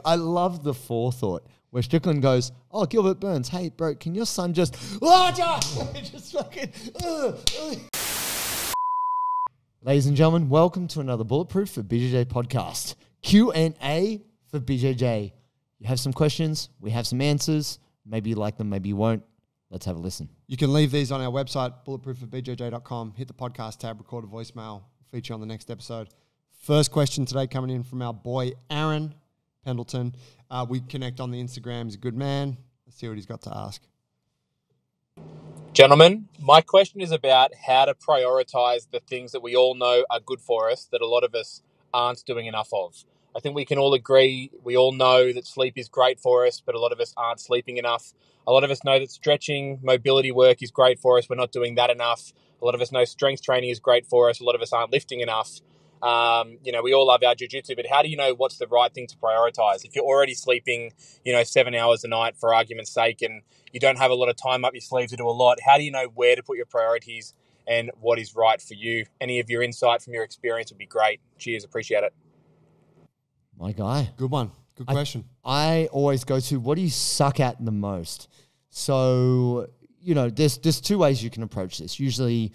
I love the forethought where Strickland goes, oh, Gilbert Burns, hey, bro, can your son just, just fucking, Ladies and gentlemen, welcome to another Bulletproof for BJJ podcast. Q&A for BJJ. You have some questions, we have some answers. Maybe you like them, maybe you won't. Let's have a listen. You can leave these on our website, bulletproofforbjj.com. Hit the podcast tab, record a voicemail, feature on the next episode. First question today coming in from our boy, Aaron Pendleton. We connect on the Instagram. He's a good man. Let's see what he's got to ask. Gentlemen, my question is about how to prioritize the things that we all know are good for us that a lot of us aren't doing enough of. I think we can all agree, we all know that sleep is great for us, but a lot of us aren't sleeping enough. A lot of us know that stretching, mobility work is great for us. We're not doing that enough. A lot of us know strength training is great for us. A lot of us aren't lifting enough. We all love our jiu-jitsu, but how do you know what's the right thing to prioritize? If you're already sleeping, 7 hours a night for argument's sake, and you don't have a lot of time up your sleeve to do a lot, how do you know where to put your priorities and what is right for you? Any of your insight from your experience would be great. Cheers. Appreciate it. My guy. Good one. Good question. I always go to, what do you suck at the most? So, there's two ways you can approach this. Usually,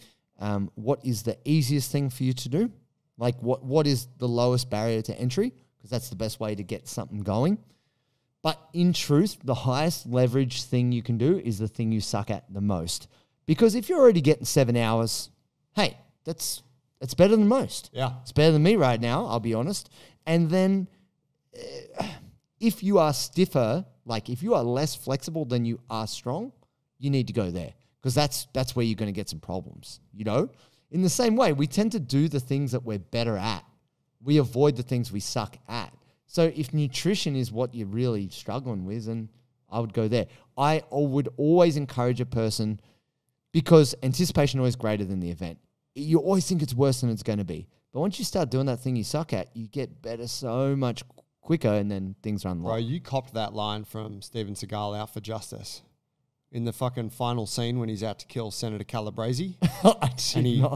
what is the easiest thing for you to do? Like what is the lowest barrier to entry? Because that's the best way to get something going. But in truth, the highest leverage thing you can do is the thing you suck at the most. Because if you're already getting 7 hours, hey, that's better than most. Yeah. It's better than me right now, I'll be honest. And then if you are stiffer, like if you are less flexible than you are strong, you need to go there. Because that's where you're going to get some problems, In the same way, we tend to do the things that we're better at. We avoid the things we suck at. So if nutrition is what you're really struggling with, then I would go there. I would always encourage a person, because anticipation is always greater than the event. You always think it's worse than it's going to be. But once you start doing that thing you suck at, you get better so much quicker, and then things run low. Bro, you copped that line from Steven Seagal, Out for Justice. In the fucking final scene when he's out to kill Senator Calabresi.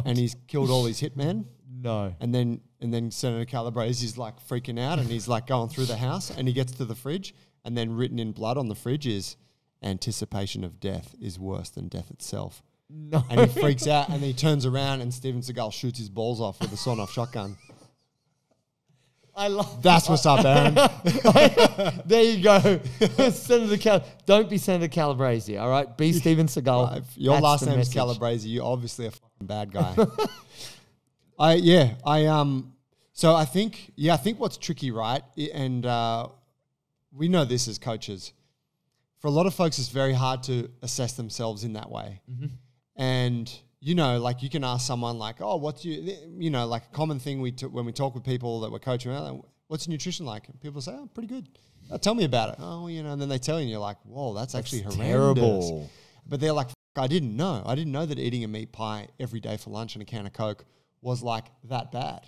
and he's killed all his hitmen. No. And then Senator Calabresi's like freaking out, and he's like going through the house, and he gets to the fridge, and then written in blood on the fridge is, anticipation of death is worse than death itself. No. And he freaks out, and he turns around, and Steven Seagal shoots his balls off with a sawn-off shotgun. I love That's what's up, Aaron. There you go. Don't be Senator Calabresi, all right? Be Steven Seagal. If your last name is Calabresi, you're obviously a fucking bad guy. So I think what's tricky, right? And we know this as coaches. For a lot of folks, it's very hard to assess themselves in that way. Mm-hmm. And like you can ask someone like, oh, what's like a common thing when we talk with people that we're coaching, what's your nutrition like? And people say, oh, pretty good. Tell me about it. Oh, and then they tell you, and you're like, whoa, that's actually horrendous. Terrible. But they're like, I didn't know. I didn't know that eating a meat pie every day for lunch and a can of Coke was like that bad.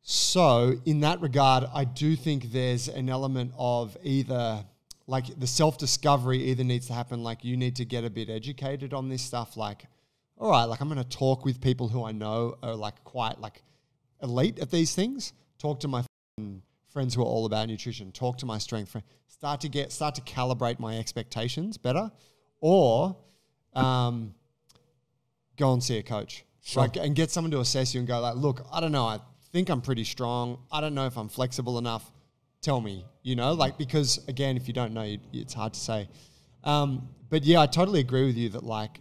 So in that regard, I do think there's an element of either like the self-discovery either needs to happen, like you need to get a bit educated on this stuff, like, all right, like I'm going to talk with people who I know are like quite like elite at these things. Talk to my friends who are all about nutrition. Talk to my strength friends. Start to calibrate my expectations better, or go and see a coach. Sure. And get someone to assess you and go like, look, I don't know. I think I'm pretty strong. I don't know if I'm flexible enough. Tell me, because again, if you don't know, it's hard to say. But yeah, I totally agree with you that like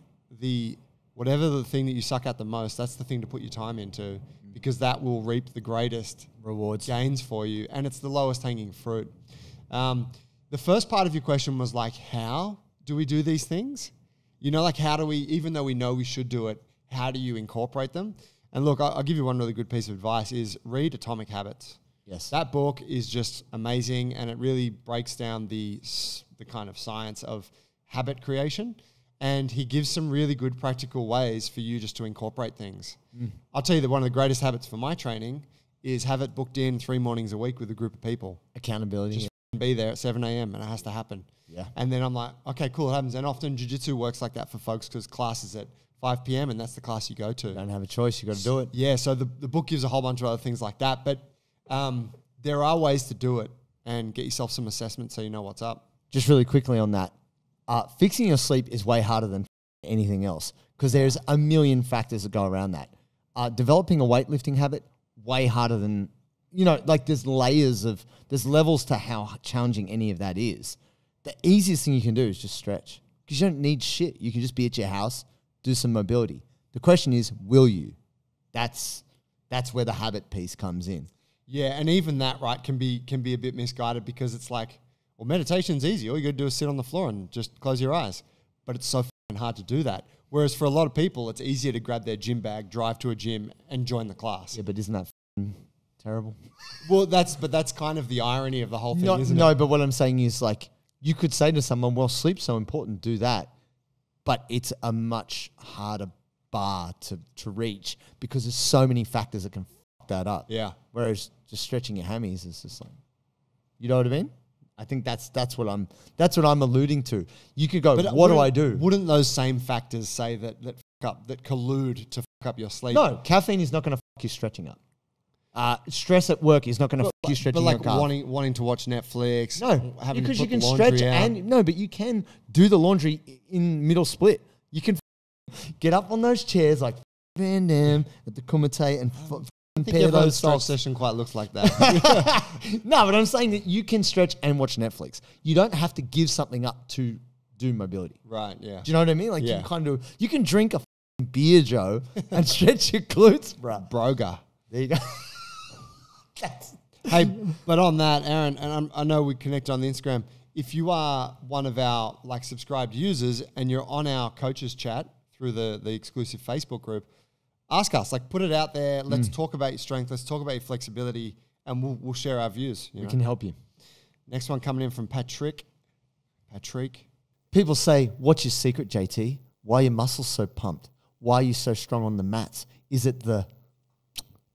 whatever the thing that you suck at the most, that's the thing to put your time into, because that will reap the greatest rewards, gains for you. And it's the lowest hanging fruit. The first part of your question was like, how do we do these things? Like how do we, even though we know we should do it, how do you incorporate them? And look, I'll give you one really good piece of advice is read Atomic Habits. Yes. That book is just amazing, and it really breaks down the kind of science of habit creation. And he gives some really good practical ways for you just to incorporate things. I'll tell you that one of the greatest habits for my training is have it booked in 3 mornings a week with a group of people. Accountability. Just be there at 7 a.m. and it has to happen. Yeah. And then I'm like, okay, cool, it happens. And often jiu-jitsu works like that for folks because class is at 5 p.m. and that's the class you go to. You don't have a choice. You got to do it. Yeah. So the book gives a whole bunch of other things like that, but there are ways to do it. and get yourself some assessment so you know what's up. Just really quickly on that, fixing your sleep is way harder than anything else because there's a million factors that go around that. Developing a weightlifting habit, way harder than, like there's levels to how challenging any of that is. The easiest thing you can do is just stretch because you don't need shit. You can just be at your house, do some mobility. The question is, will you? That's where the habit piece comes in. Yeah, and even that, right, can be a bit misguided because it's like, well, meditation's easy. All you got to do is sit on the floor and just close your eyes. But it's so fucking hard to do that. Whereas for a lot of people, it's easier to grab their gym bag, drive to a gym, and join the class. Yeah, but isn't that terrible? Well, that's kind of the irony of the whole thing, isn't it? No, but what I'm saying is like, you could say to someone, well, sleep's so important, do that. But it's a much harder bar to reach because there's so many factors that can fuck that up. Yeah. Whereas just stretching your hammies is just like, you know what I mean? I think that's what I'm alluding to. You could go, But what do I do? Wouldn't those same factors say that collude to fuck up your sleep? No, caffeine is not going to fuck your stretching up. Stress at work is not going to fuck you stretching But your like calf. wanting to watch Netflix, No, having because to you put can the laundry stretch out. but you can do the laundry in middle split. You can get up on those chairs like Van Damme at the Kumite and I think pair everyone's those stretch socks. session quite looks like that. No, but I'm saying that you can stretch and watch Netflix. You don't have to give something up to do mobility. Right, yeah. Do you know what I mean? Like Yeah. you can drink a beer, Joe, and stretch your glutes, bro. Broga. There you go. Hey, but on that, Aaron, and I know we connect on the Instagram. If you are one of our subscribed users and you're on our coaches chat through the exclusive Facebook group, ask us. Put it out there. Let's talk about your strength. Let's talk about your flexibility, and we'll share our views. We can help you. Next one coming in from Patrick. People say, what's your secret, JT? Why are your muscles so pumped? Why are you so strong on the mats? Is it the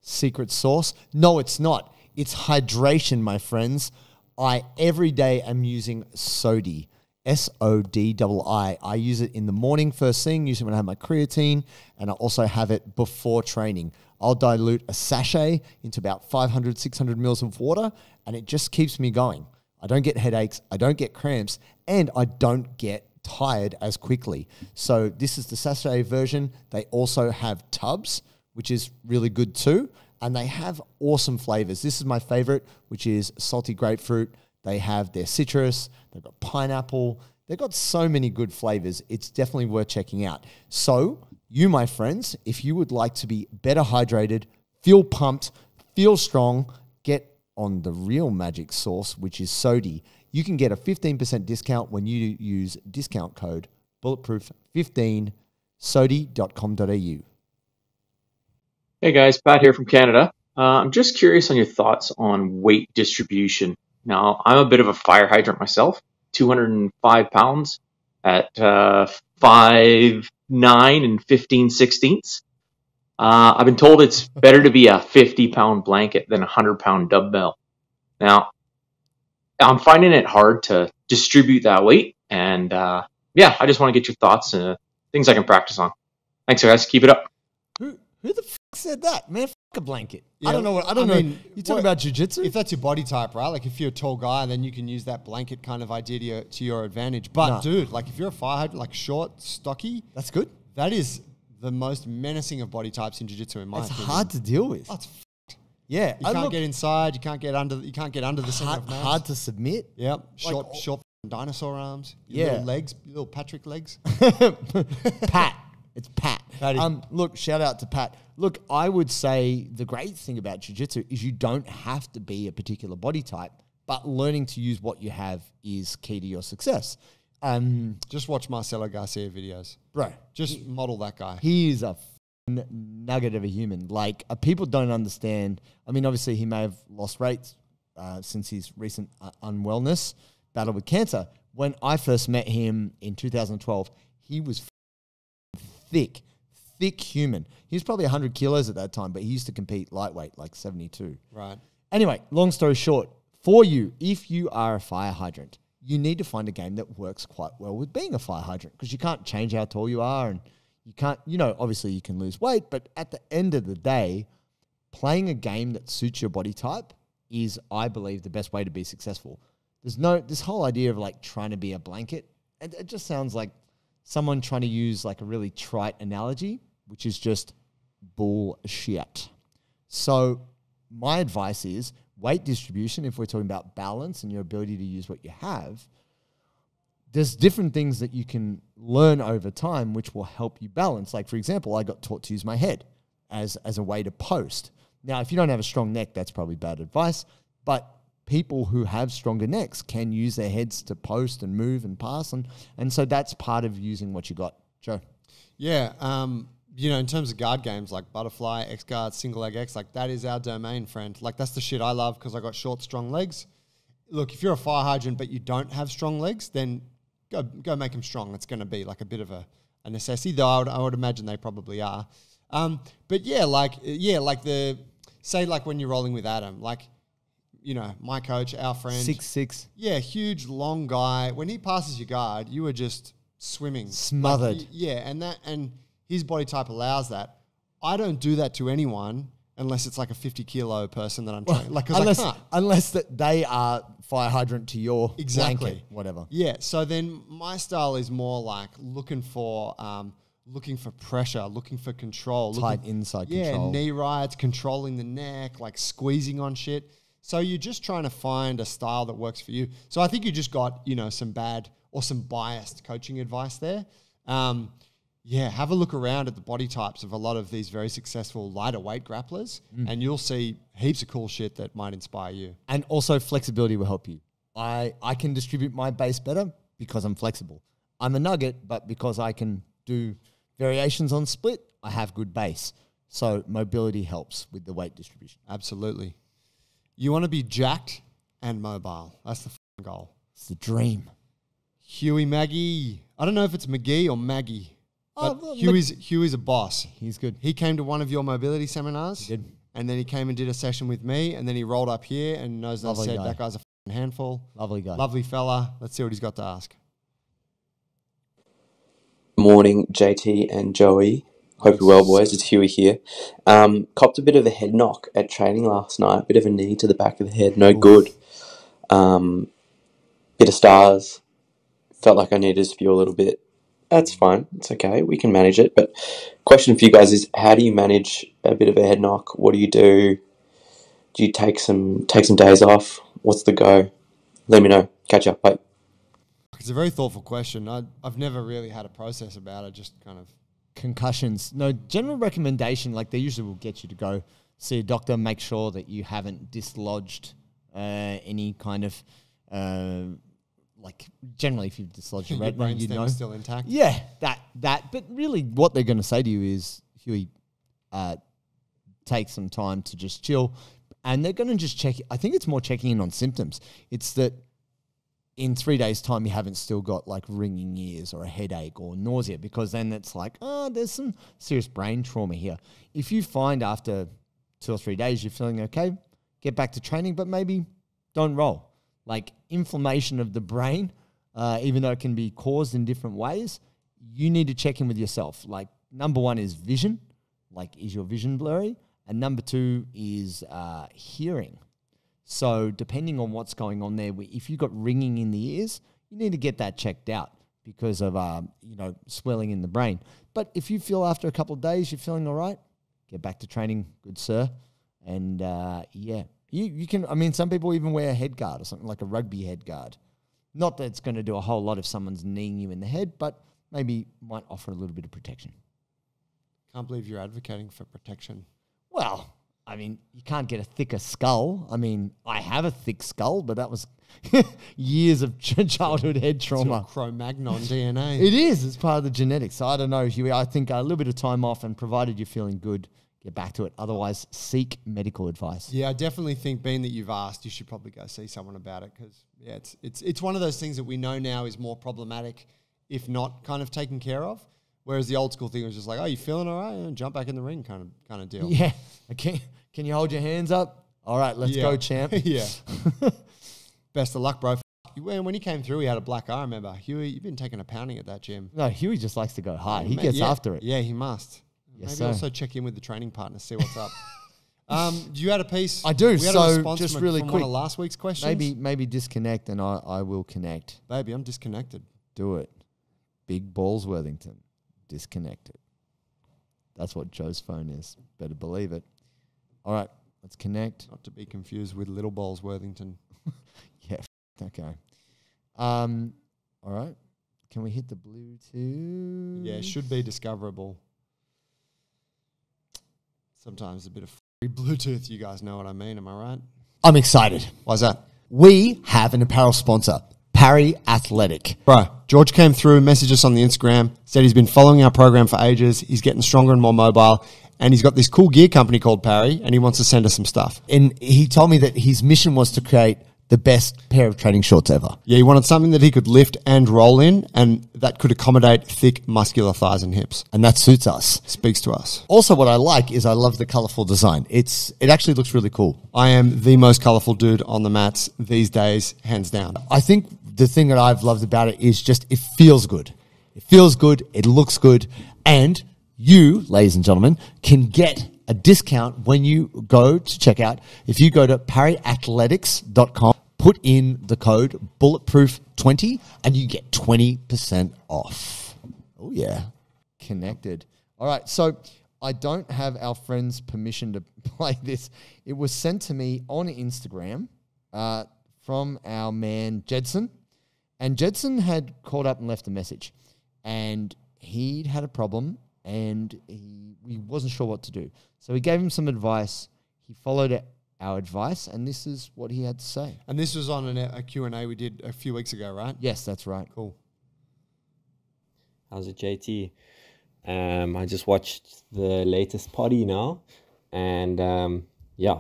secret sauce? No, it's not. It's hydration, my friends. I every day am using Sodi, Sodii. I use it in the morning first thing, use it when I have my creatine, and I also have it before training. I'll dilute a sachet into about 500, 600 mils of water, and it just keeps me going. I don't get headaches, I don't get cramps, and I don't get tired as quickly. So this is the sachet version. They also have tubs, which is really good too. And they have awesome flavors. This is my favorite, which is salty grapefruit. They have their citrus. They've got pineapple. They've got so many good flavors. It's definitely worth checking out. So you, my friends, if you would like to be better hydrated, feel pumped, feel strong, get on the real magic sauce, which is Sodi. You can get a 15% discount when you use discount code bulletproof15, sodi.com.au. Hey guys, Pat here from Canada. I'm just curious on your thoughts on weight distribution. Now, I'm a bit of a fire hydrant myself, 205 pounds at 5'9" and 15/16. I've been told it's better to be a 50-pound blanket than a 100-pound dumbbell. Now, I'm finding it hard to distribute that weight, and I just want to get your thoughts and things I can practice on. Thanks, guys. Keep it up. Who the fuck said that, man? Fuck a blanket. Yeah, I don't know. I don't know. You talking about jiu-jitsu? If that's your body type, right? If you're a tall guy, then you can use that blanket kind of idea to your advantage. But Nah. dude, if you're a fire hydrant, short, stocky, That's good. that is the most menacing of body types in jiu-jitsu in my It's opinion. hard to deal with. That's Yeah, you can't get inside. You can't get under. You can't get under the center of mass. hard to submit. Yep. Short dinosaur arms. Your Yeah. little legs. Your little Patrick legs. Pat. It's Pat. Patty. Look, shout out to Pat. Look, I would say the great thing about jiu-jitsu is you don't have to be a particular body type, but learning to use what you have is key to your success. Just watch Marcelo Garcia videos. Bro, Just model that guy. he is a nugget of a human. People don't understand. I mean, obviously, he may have lost weight since his recent unwellness, battle with cancer. When I first met him in 2012, he was thick human. He was probably 100 kilos at that time, but he used to compete lightweight, 72. Right. Anyway, long story short, for you, if you are a fire hydrant, you need to find a game that works quite well with being a fire hydrant because you can't change how tall you are and you can't, obviously you can lose weight, but at the end of the day, playing a game that suits your body type is, I believe, the best way to be successful. There's no this whole idea of like trying to be a blanket. It just sounds like someone trying to use like a really trite analogy, which is just bullshit. So my advice is weight distribution. If we're talking about balance and your ability to use what you have, there's different things that you can learn over time which will help you balance. Like, for example, I got taught to use my head as a way to post. Now, if you don't have a strong neck, that's probably bad advice. But people who have stronger necks can use their heads to post and move and pass. And so that's part of using what you got. Joe? Yeah. You know, in terms of guard games like butterfly, X guard, single leg X, like that is our domain, friend. Like that's the shit I love because I got short, strong legs. Look, if you're a fire hydrant but you don't have strong legs, then go make them strong. It's going to be like a bit of a necessity, though I would imagine they probably are. But like say when you're rolling with Adam, like, you know, my coach, our friend. 6'6". Yeah, huge, long guy. When he passes your guard, you are just swimming. Smothered. Like, and his body type allows that. I don't do that to anyone unless it's like a 50-kilo person that I'm training. Like, unless that they are fire hydrant to your exactly blanket, whatever. Yeah. So then my style is more like looking for pressure, looking for control, Tight inside yeah, control. knee rides, controlling the neck, like squeezing on shit. So you're just trying to find a style that works for you. So I think you just got, you know, some bad or some biased coaching advice there. Have a look around at the body types of a lot of these very successful lighter weight grapplers, and you'll see heaps of cool shit that might inspire you. And also flexibility will help you. I can distribute my base better because I'm flexible. I'm a nugget, but because I can do variations on split, I have good base. So mobility helps with the weight distribution. Absolutely. You want to be jacked and mobile. That's the goal. It's the dream. Huey Maggie. I don't know if it's McGee or Maggie. But well, Huey's a boss. He's good. He came to one of your mobility seminars. He did. And then he came and did a session with me. And then he rolled up here and said, that guy's a handful. Lovely guy. Lovely fella. Let's see what he's got to ask. Morning, JT and Joey. Hope you're well, boys. It's Huey here. Copped a bit of a head knock at training last night. Bit of a knee to the back of the head. No good. Bit of stars. Felt like I needed to spew a little bit. That's fine. It's okay. We can manage it. But question for you guys is, how do you manage a bit of a head knock? What do you do? Do you take some days off? What's the go? Let me know. Catch up. Bye. It's a very thoughtful question. I've never really had a process about it. Just kind of concussions. No, general recommendation, like they usually will get you to go see a doctor, make sure that you haven't dislodged any kind of, like generally if you've dislodged your retina, you know. Still intact. Yeah, that. But really what they're going to say to you is, Huey, take some time to just chill. And they're going to just check. I think it's more checking in on symptoms. It's that in 3 days' time, you haven't still got like ringing ears or a headache or nausea, because then it's like, there's some serious brain trauma here. If you find after 2 or 3 days you're feeling okay, get back to training, but maybe don't roll. Like inflammation of the brain, even though it can be caused in different ways, you need to check in with yourself. Like number one is vision. Like, is your vision blurry? And number two is hearing. So depending on what's going on there, if you've got ringing in the ears, you need to get that checked out because of swelling in the brain. But if you feel after a couple of days you're feeling all right, get back to training, good sir. And you can. I mean, some people even wear a head guard or something like a rugby head guard. Not that it's going to do a whole lot if someone's kneeing you in the head, but maybe might offer a little bit of protection. Can't believe you're advocating for protection. Well, I mean, you can't get a thicker skull. I mean, I have a thick skull, but that was years of childhood head trauma. It's your Cro-Magnon DNA. It is. It's part of the genetics. So I don't know, Huey. I think a little bit of time off, and provided you're feeling good, get back to it. Otherwise, seek medical advice. Yeah, I definitely think, being that you've asked, you should probably go see someone about it, because it's one of those things that we know now is more problematic, if not kind of taken care of. Whereas the old school thing was just like, oh, you feeling all right? And jump back in the ring kind of deal. Yeah. Okay. Can you hold your hands up? All right, let's go, champ. Yeah. Best of luck, bro. When he came through, he had a black eye, I remember. Huey, you've been taking a pounding at that gym. No, Huey just likes to go hard. He gets after it. Yeah, he must. Yes, Maybe sir. also check in with the training partner, see what's up. You had a piece. I do. We had So, a response just from, really from quick. one of last week's questions. Maybe disconnect and I will connect. Baby, I'm disconnected. Do it. Big balls, Worthington. Disconnected. That's what Joe's phone is. Better believe it. All right, let's connect. Not to be confused with Little Balls Worthington. Yeah. Okay. All right. Can we hit the Bluetooth? Yeah, it should be discoverable. Sometimes a bit of free Bluetooth, you guys know what I mean, am I right? I'm excited. Why's that? We have an apparel sponsor, Parry Athletic. Bro, George came through, messaged us on the Instagram, said he's been following our program for ages, he's getting stronger and more mobile, and he's got this cool gear company called Parry, and he wants to send us some stuff. And he told me that his mission was to create the best pair of training shorts ever. Yeah, he wanted something that he could lift and roll in, and that could accommodate thick, muscular thighs and hips. And that suits us. Speaks to us. Also, what I like is I love the colorful design. It actually looks really cool. I am the most colourful dude on the mats these days, hands down. I think the thing that I've loved about it is just it feels good. It feels good. It looks good. And you, ladies and gentlemen, can get a discount when you go to checkout. If you go to parryathletics.com, put in the code bulletproof20 and you get 20% off. Oh, yeah. Connected. All right. So I don't have our friend's permission to play this. It was sent to me on Instagram from our man Jedson. And Jedson had called up and left a message. And he'd had a problem and he wasn't sure what to do. So we gave him some advice. He followed our advice, and this is what he had to say. And this was on a Q&A we did a few weeks ago, right? Yes, that's right. Cool. How's it, JT? I just watched the latest potty now, and I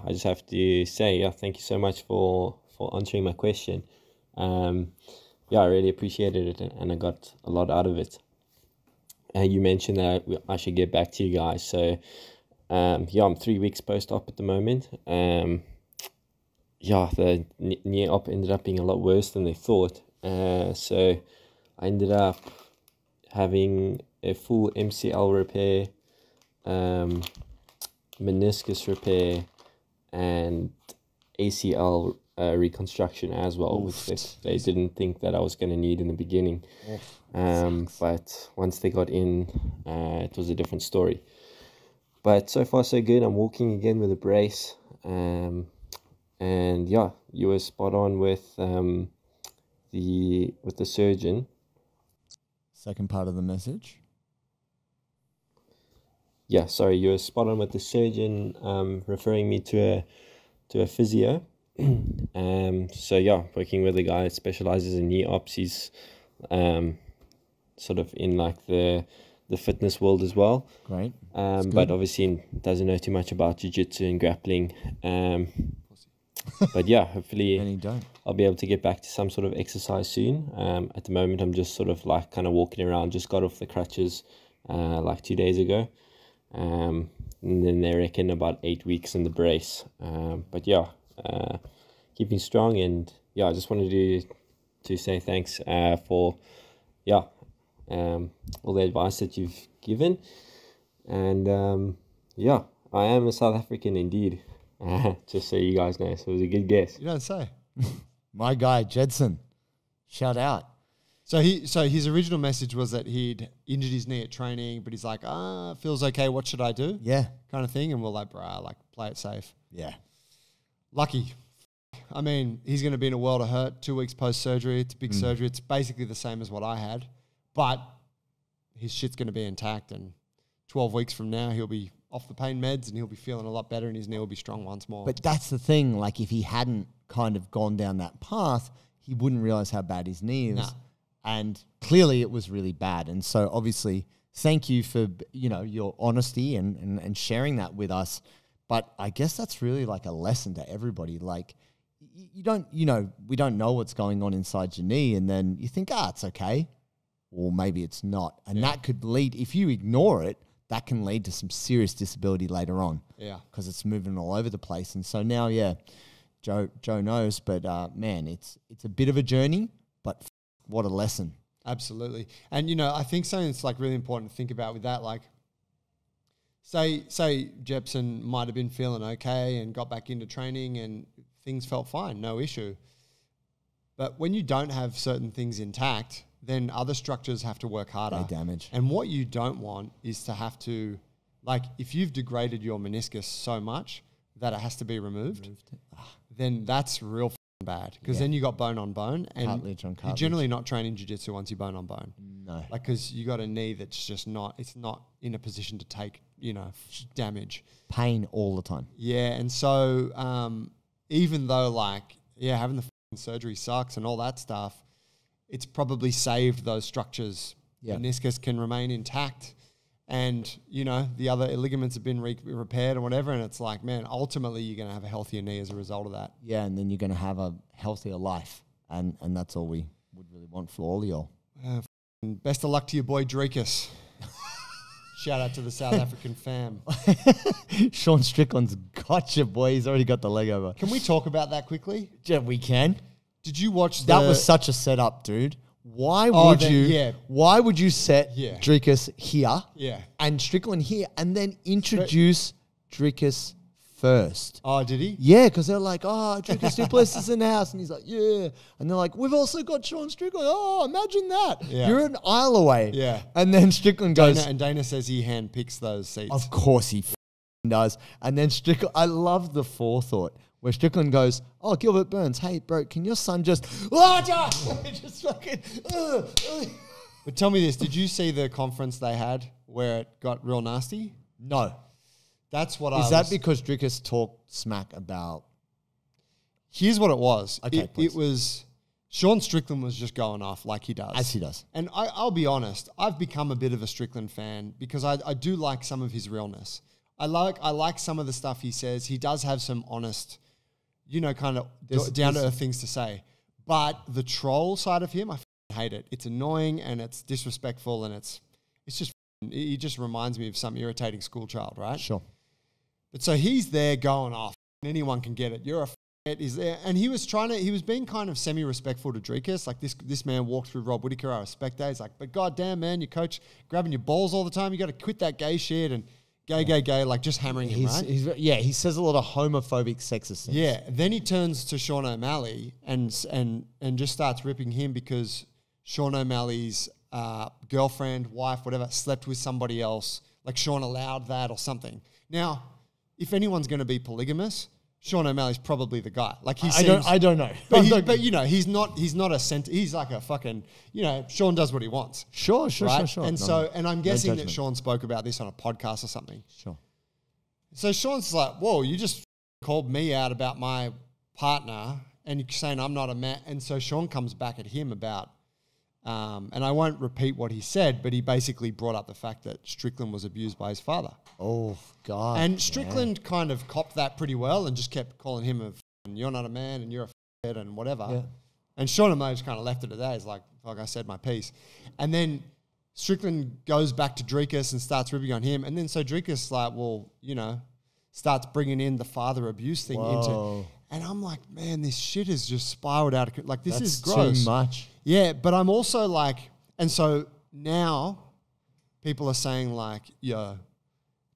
just have to say, thank you so much for answering my question. I really appreciated it, and I got a lot out of it. You mentioned that I should get back to you guys, so I'm 3 weeks post-op at the moment. The knee op ended up being a lot worse than they thought. So I ended up having a full MCL repair, meniscus repair, and ACL reconstruction as well, which they didn't think that I was going to need in the beginning. But once they got in, it was a different story. But so far so good. I'm walking again with a brace. You were spot on with the surgeon. Second part of the message. Yeah, sorry, you were spot on with the surgeon referring me to a physio. Working with a guy that specializes in knee ops. He's sort of in like the fitness world as well. Great. But obviously doesn't know too much about jiu-jitsu and grappling. But yeah, hopefully And you don't. I'll be able to get back to some sort of exercise soon. At the moment, I'm just sort of like kind of walking around, just got off the crutches like 2 days ago. And then they reckon about 8 weeks in the brace. Keeping strong, and I just wanted to say thanks for all the advice that you've given. And I am a South African indeed. Just so you guys know, so it was a good guess. You don't say. My guy, Jedson. Shout out. So his original message was that he'd injured his knee at training, but he's like, feels okay, what should I do? Yeah. Kind of thing. And we're like, bro, like play it safe. Yeah. Lucky. I mean, he's going to be in a world of hurt 2 weeks post-surgery. It's a big surgery. It's basically the same as what I had. But his shit's going to be intact. And 12 weeks from now, he'll be off the pain meds and he'll be feeling a lot better and his knee will be strong once more. But that's the thing. Like, if he hadn't kind of gone down that path, he wouldn't realize how bad his knee is. Nah. And clearly it was really bad. And so obviously, thank you for, your honesty and sharing that with us. But I guess that's really like a lesson to everybody. Like, we don't know what's going on inside your knee, and then you think, it's okay. Or maybe it's not. And that could lead, if you ignore it, that can lead to some serious disability later on. Yeah. Because it's moving all over the place. And so now, Joe knows. But, man, it's a bit of a journey, but what a lesson. Absolutely. And, I think something that's like really important to think about with that, like, say Jepsen might have been feeling okay and got back into training and things felt fine, no issue. But when you don't have certain things intact, then other structures have to work harder. They damage. And what you don't want is to have to, like, if you've degraded your meniscus so much that it has to be removed. Then that's real bad, because then you got bone on bone, and Cartilage on cartilage. you're generally not training jiu-jitsu once you bone on bone. No. Like, because you got a knee that's just not, it's not in a position to take, damage. Pain all the time. Yeah, and so even though, like, having the surgery sucks and all that stuff, it's probably saved those structures. Yeah. Meniscus can remain intact, and the other ligaments have been repaired or whatever, and it's like, man, ultimately you're going to have a healthier knee as a result of that. Yeah, and then you're going to have a healthier life, and that's all we would really want for all of y'all. And best of luck to your boy Drekus. Shout out to the South African fam. Sean Strickland's got you, boy. He's already got the leg over. Can we talk about that quickly? Yeah, we can. Did you watch That was such a setup, dude. Why would Why would you set Drekus here and Strickland here and then introduce Drekus first? Oh, did he? Yeah, because they're like, oh, Drekus Duplessis is in the house. And he's like, yeah. And they're like, we've also got Sean Strickland. Oh, imagine that. Yeah. You're an aisle away. Yeah. And then Strickland goes. Dana says he handpicks those seats. Of course he does. And then Strickland, I love the forethought where Strickland goes, oh, Gilbert Burns, hey, bro, can your son just just fucking. But tell me this, did you see the conference they had where it got real nasty? No. That's what Is that because Drekus talked smack about? Here's what it was. Okay, it was Sean Strickland was just going off like he does. As he does. And I'll be honest, I've become a bit of a Strickland fan because I do like some of his realness. I like some of the stuff he says. He does have some honest, kind of down-to-earth things to say. But the troll side of him, I hate it. It's annoying and it's disrespectful and it's just, he just reminds me of some irritating school child, right? Sure. But so he's there going off. Anyone can get it. You're a he's there. And he was being kind of semi-respectful to Drekus. Like this man walked through Rob Whittaker. I respect that. He's like, but goddamn, man, your coach grabbing your balls all the time. You got to quit that gay shit and gay, like just hammering him, right? He says a lot of homophobic, sexist things. Yeah. Then he turns to Sean O'Malley and just starts ripping him because Sean O'Malley's girlfriend, wife, whatever, slept with somebody else. Like Sean allowed that or something. Now, if anyone's going to be polygamous, Sean O'Malley's probably the guy. Like I don't know. But he's not a cent. He's like a fucking, Sean does what he wants. Sure. And I'm guessing that Sean spoke about this on a podcast or something. Sure. So Sean's like, whoa, you just called me out about my partner and you're saying I'm not a man. And so Sean comes back at him about, and I won't repeat what he said, but he basically brought up the fact that Strickland was abused by his father. Oh, God. And Strickland kind of copped that pretty well and just kept calling him you're not a man and you're a and whatever. Yeah. And Sean O'Malley just kind of left it at that. He's like, fuck, I said my piece. And then Strickland goes back to Drekus and starts ripping on him. And then so Drekus like, well, starts bringing in the father abuse thing into. And I'm like, man, this shit has just spiraled out. Like, this is gross. Too much. Yeah, but I'm also like, and so now people are saying like, yo,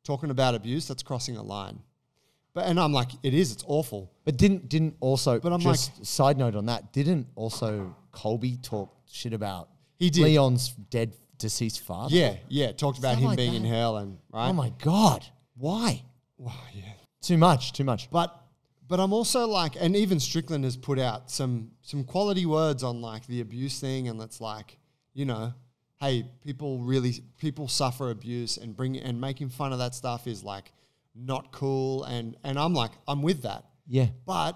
talking about abuse, that's crossing a line. And I'm like, it's awful. But didn't also, but I'm just like, side note on that, didn't also Colby talk shit about he did. Leon's deceased father? Yeah, talked about him like being in hell and, right? Oh my God, why? Wow, yeah. Too much. But I'm also like, and even Strickland has put out some quality words on like the abuse thing, and it's like, hey, people suffer abuse and making fun of that stuff is like not cool, and I'm like, I'm with that. Yeah. But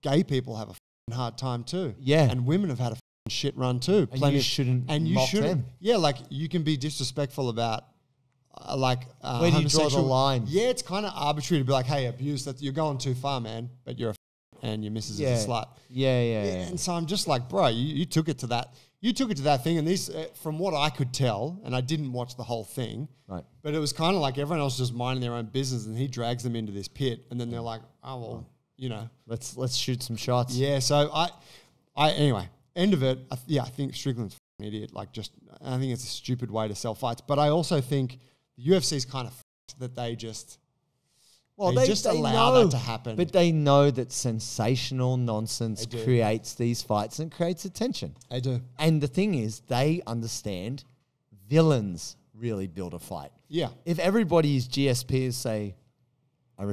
gay people have a hard time too. Yeah. And women have had a shit run too. And you shouldn't mock them. Yeah, like you can be disrespectful about where do you draw the line? Yeah, it's kind of arbitrary to be like, hey, abuse, you're going too far, man, but you're and your missus is a slut. Yeah. And so I'm just like, bro, you took it to that. You took it to that thing, and these, from what I could tell, and I didn't watch the whole thing, right? But it was kind of like everyone else just minding their own business, and he drags them into this pit, and then they're like, oh well, let's shoot some shots. Yeah. So I anyway, end of it. I think Strickland's an idiot. Like, I think it's a stupid way to sell fights, but I also think The UFC's kind of that they just Well, they just allow know, that to happen. But they know that sensational nonsense They do. creates these fights and creates attention. they do. And the thing is, they understand villains really build a fight. Yeah. If everybody's GSPs say, I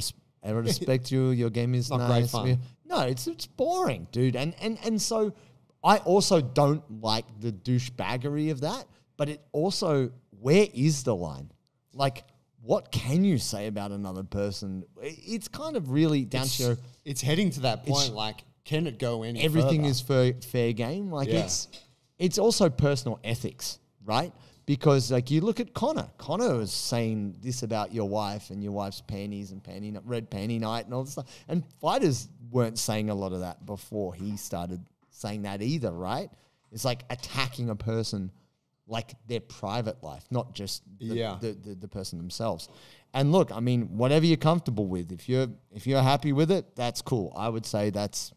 respect you, your game is Not nice. great fun. No, it's boring, dude. And so I also don't like the douchebaggery of that, but it also, where is the line? Like, what can you say about another person? It's kind of really down to It's heading to that point. Like, can it go any everything further? is fair game. Like Yeah. it's also personal ethics, right? Because like you look at Connor. Connor was saying this about your wife and your wife's panties and red panty night and all this stuff. And fighters weren't saying a lot of that before he started saying that either, right? It's like attacking a person like their private life, not just the person themselves. And look, I mean, whatever you're comfortable with, if you're happy with it, that's cool. I would say that's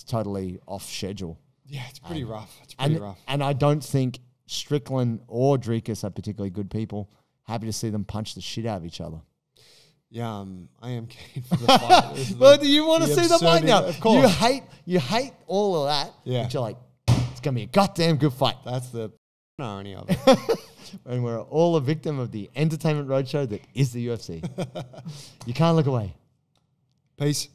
totally off schedule. Yeah, it's pretty rough. It's pretty rough. And I don't think Strickland or Dricus are particularly good people. Happy to see them punch the shit out of each other. Yeah, I am keen for the fight. This is Well, do you want to the see the fight absurdity- now? Of course. You hate all of that. Yeah. But you're like, it's gonna be a goddamn good fight. That's the irony of it. And we're all a victim of the entertainment roadshow that is the UFC. You can't look away. Peace.